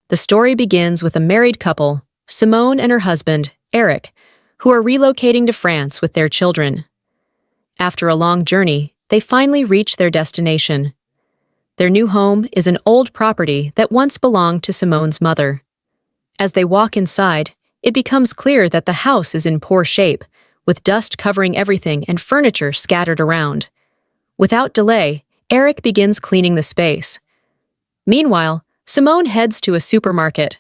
The story begins with a married couple, Simone and her husband, Eric, who are relocating to France with their children. After a long journey, they finally reach their destination. Their new home is an old property that once belonged to Simone's mother. As they walk inside, it becomes clear that the house is in poor shape, with dust covering everything and furniture scattered around. Without delay, Eric begins cleaning the space. Meanwhile, Simone heads to a supermarket.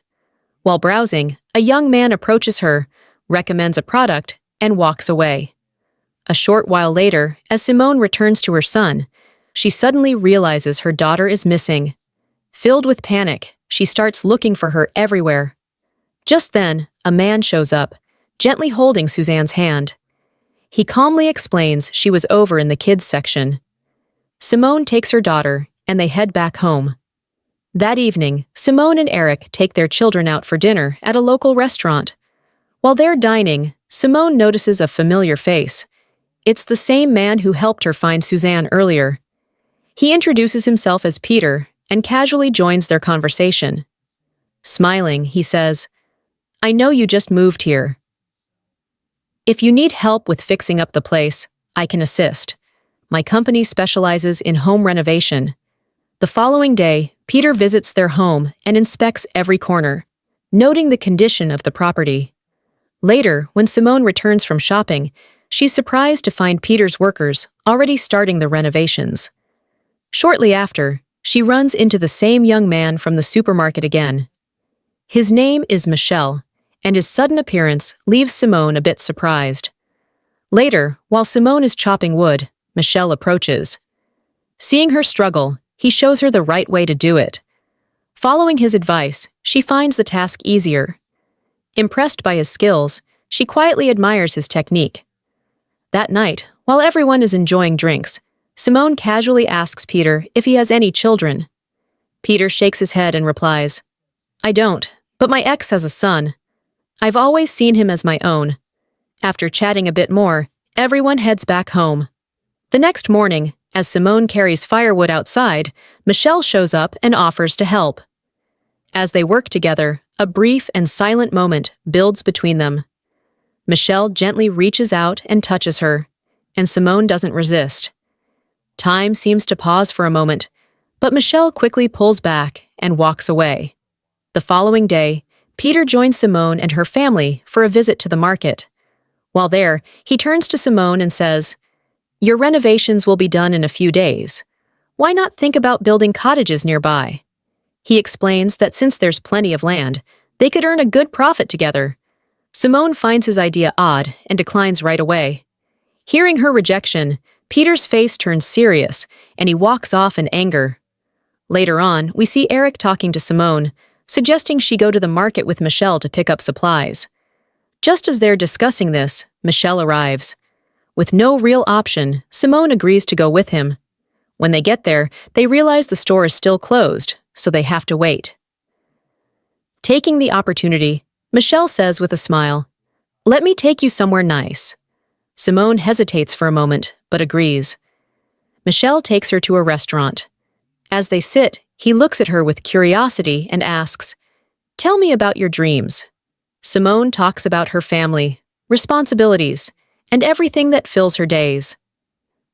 While browsing, a young man approaches her, recommends a product, and walks away. A short while later, as Simone returns to her son, she suddenly realizes her daughter is missing. Filled with panic, she starts looking for her everywhere. Just then, a man shows up, gently holding Suzanne's hand. He calmly explains she was over in the kids section. Simone takes her daughter, and they head back home. That evening, Simone and Eric take their children out for dinner at a local restaurant. While they're dining, Simone notices a familiar face. It's the same man who helped her find Suzanne earlier. He introduces himself as Peter and casually joins their conversation. Smiling, he says, "I know you just moved here. If you need help with fixing up the place, I can assist. My company specializes in home renovation." The following day, Peter visits their home and inspects every corner, noting the condition of the property. Later, when Simone returns from shopping, she's surprised to find Peter's workers already starting the renovations. Shortly after, she runs into the same young man from the supermarket again. His name is Michel, and his sudden appearance leaves Simone a bit surprised. Later, while Simone is chopping wood, Michel approaches. Seeing her struggle, he shows her the right way to do it. Following his advice, she finds the task easier. Impressed by his skills, she quietly admires his technique. That night, while everyone is enjoying drinks, Simone casually asks Peter if he has any children. Peter shakes his head and replies, "I don't, but my ex has a son. I've always seen him as my own." After chatting a bit more, everyone heads back home. The next morning, as Simone carries firewood outside, Michel shows up and offers to help. As they work together, a brief and silent moment builds between them. Michel gently reaches out and touches her, and Simone doesn't resist. Time seems to pause for a moment, but Michel quickly pulls back and walks away. The following day, Peter joins Simone and her family for a visit to the market. While there, he turns to Simone and says, "Your renovations will be done in a few days. Why not think about building cottages nearby?" He explains that since there's plenty of land, they could earn a good profit together. Simone finds his idea odd and declines right away. Hearing her rejection, Peter's face turns serious, and he walks off in anger. Later on, we see Eric talking to Simone, suggesting she go to the market with Michel to pick up supplies. Just as they're discussing this, Michel arrives. With no real option, Simone agrees to go with him. When they get there, they realize the store is still closed, so they have to wait. Taking the opportunity, Michel says with a smile, "Let me take you somewhere nice." Simone hesitates for a moment, but agrees. Michel takes her to a restaurant. As they sit, he looks at her with curiosity and asks, "Tell me about your dreams." Simone talks about her family, responsibilities, and everything that fills her days.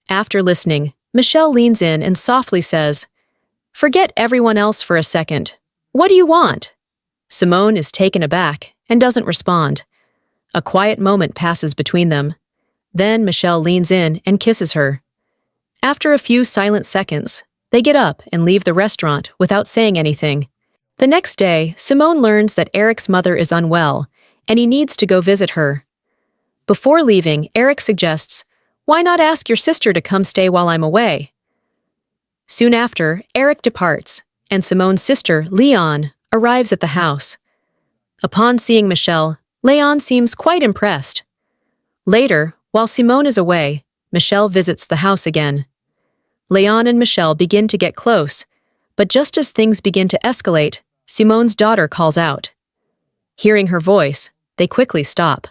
After listening, Michel leans in and softly says, "Forget everyone else for a second. What do you want?" Simone is taken aback and doesn't respond. A quiet moment passes between them. Then Michel leans in and kisses her. After a few silent seconds, they get up and leave the restaurant without saying anything. The next day, Simone learns that Eric's mother is unwell, and he needs to go visit her. Before leaving, Eric suggests, "Why not ask your sister to come stay while I'm away?" Soon after, Eric departs, and Simone's sister, Leon, arrives at the house. Upon seeing Michel, Leon seems quite impressed. Later, while Simone is away, Michel visits the house again. Leon and Michel begin to get close, but just as things begin to escalate, Simone's daughter calls out. Hearing her voice, they quickly stop.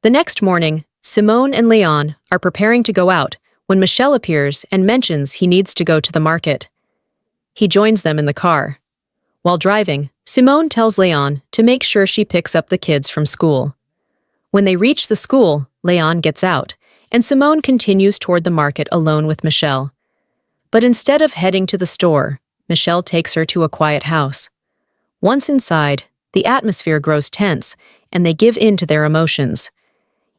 The next morning, Simone and Leon are preparing to go out when Michel appears and mentions he needs to go to the market. He joins them in the car. While driving, Simone tells Leon to make sure she picks up the kids from school. When they reach the school, Leon gets out, and Simone continues toward the market alone with Michelle. But instead of heading to the store, Michelle takes her to a quiet house. Once inside, the atmosphere grows tense, and they give in to their emotions.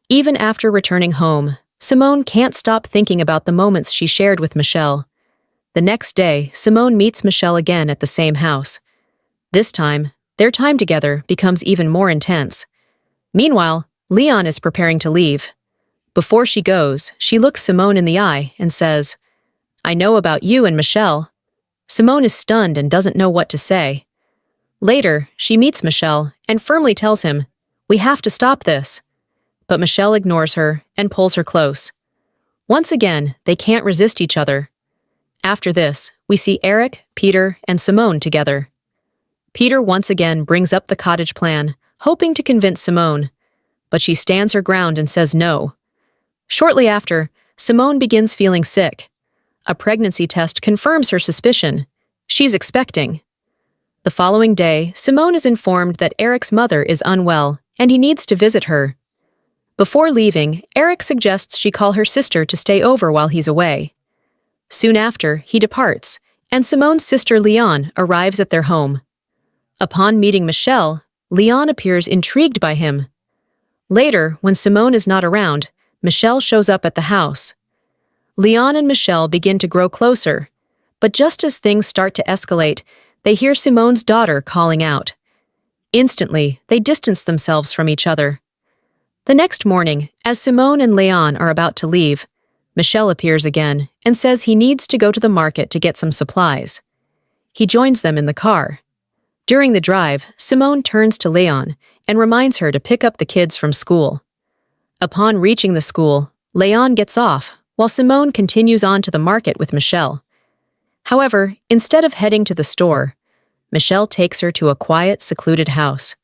Even after returning home, Simone can't stop thinking about the moments she shared with Michelle. The next day, Simone meets Michelle again at the same house. This time, their time together becomes even more intense. Meanwhile, Leon is preparing to leave. Before she goes, she looks Simone in the eye and says, "I know about you and Michelle." Simone is stunned and doesn't know what to say. Later, she meets Michelle and firmly tells him, "We have to stop this." But Michelle ignores her and pulls her close. Once again, they can't resist each other. After this, we see Eric, Peter, and Simone together. Peter once again brings up the cottage plan, hoping to convince Simone, but she stands her ground and says no. Shortly after, Simone begins feeling sick. A pregnancy test confirms her suspicion. She's expecting. The following day, Simone is informed that Eric's mother is unwell and he needs to visit her. Before leaving, Eric suggests she call her sister to stay over while he's away. Soon after, he departs, and Simone's sister Leon arrives at their home. Upon meeting Michelle, Leon appears intrigued by him. Later, when Simone is not around, Michelle shows up at the house. Leon and Michelle begin to grow closer, but just as things start to escalate, they hear Simone's daughter calling out. Instantly, they distance themselves from each other. The next morning, as Simone and Leon are about to leave, Michelle appears again and says he needs to go to the market to get some supplies. He joins them in the car. During the drive, Simone turns to Leon and reminds her to pick up the kids from school. Upon reaching the school, Leon gets off, while Simone continues on to the market with Michelle. However, instead of heading to the store, Michelle takes her to a quiet, secluded house.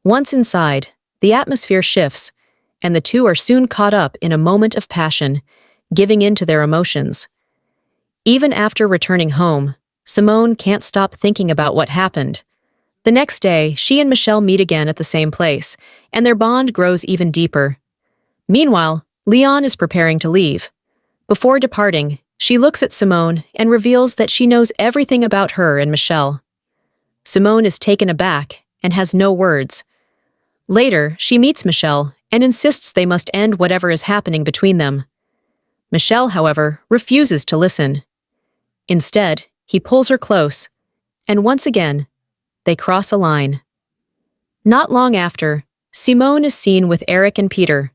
Once inside, the atmosphere shifts, and the two are soon caught up in a moment of passion, giving in to their emotions. Even after returning home, Simone can't stop thinking about what happened. The next day, she and Michelle meet again at the same place, and their bond grows even deeper. Meanwhile, Leon is preparing to leave. Before departing, she looks at Simone and reveals that she knows everything about her and Michelle. Simone is taken aback and has no words. Later, she meets Michelle and insists they must end whatever is happening between them. Michelle, however, refuses to listen. Instead, he pulls her close, and once again, they cross a line. Not long after, Simone is seen with Eric and Peter.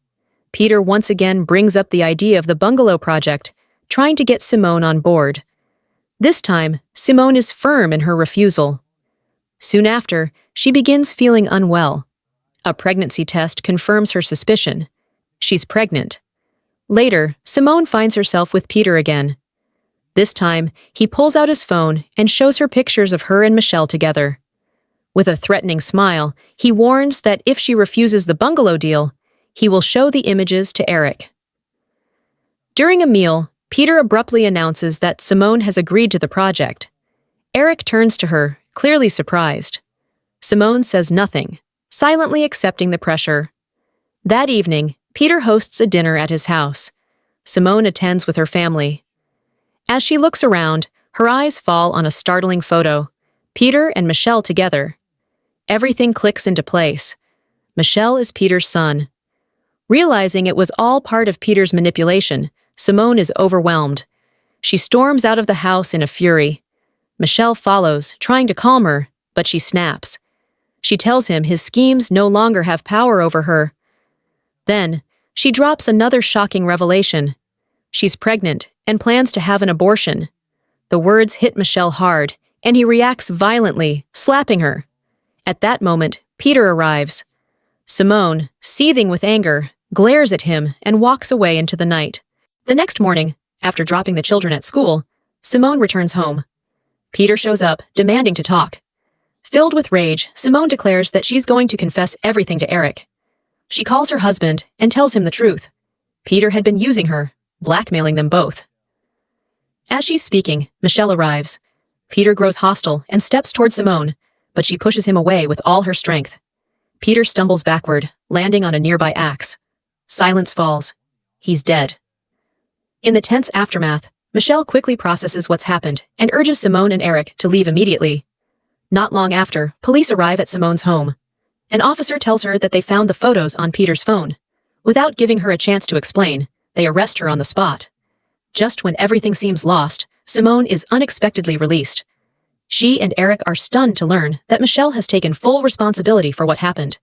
Peter once again brings up the idea of the bungalow project, trying to get Simone on board. This time, Simone is firm in her refusal. Soon after, she begins feeling unwell. A pregnancy test confirms her suspicion. She's pregnant. Later, Simone finds herself with Peter again. This time, he pulls out his phone and shows her pictures of her and Michelle together. With a threatening smile, he warns that if she refuses the bungalow deal, he will show the images to Eric. During a meal, Peter abruptly announces that Simone has agreed to the project. Eric turns to her, clearly surprised. Simone says nothing, silently accepting the pressure. That evening, Peter hosts a dinner at his house. Simone attends with her family. As she looks around, her eyes fall on a startling photo, Peter and Michelle together. Everything clicks into place. Michelle is Peter's son. Realizing it was all part of Peter's manipulation, Simone is overwhelmed. She storms out of the house in a fury. Michelle follows, trying to calm her, but she snaps. She tells him his schemes no longer have power over her. Then, she drops another shocking revelation. She's pregnant and plans to have an abortion. The words hit Michelle hard, and he reacts violently, slapping her. At that moment, Peter arrives. Simone, seething with anger, glares at him and walks away into the night. The next morning, after dropping the children at school, Simone returns home. Peter shows up, demanding to talk. Filled with rage, Simone declares that she's going to confess everything to Eric. She calls her husband and tells him the truth. Peter had been using her, blackmailing them both. As she's speaking, Michelle arrives. Peter grows hostile and steps toward Simone, but she pushes him away with all her strength. Peter stumbles backward, landing on a nearby axe. Silence falls. He's dead. In the tense aftermath, Michelle quickly processes what's happened and urges Simone and Eric to leave immediately. Not long after, police arrive at Simone's home. An officer tells her that they found the photos on Peter's phone. Without giving her a chance to explain, they arrest her on the spot. Just when everything seems lost, Simone is unexpectedly released. She and Eric are stunned to learn that Michelle has taken full responsibility for what happened.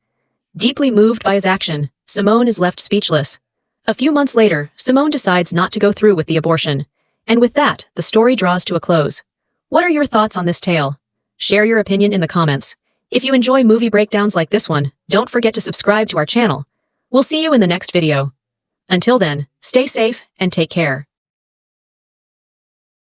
Deeply moved by his action, Simone is left speechless. A few months later, Simone decides not to go through with the abortion. And with that, the story draws to a close. What are your thoughts on this tale? Share your opinion in the comments. If you enjoy movie breakdowns like this one, don't forget to subscribe to our channel. We'll see you in the next video. Until then, stay safe and take care.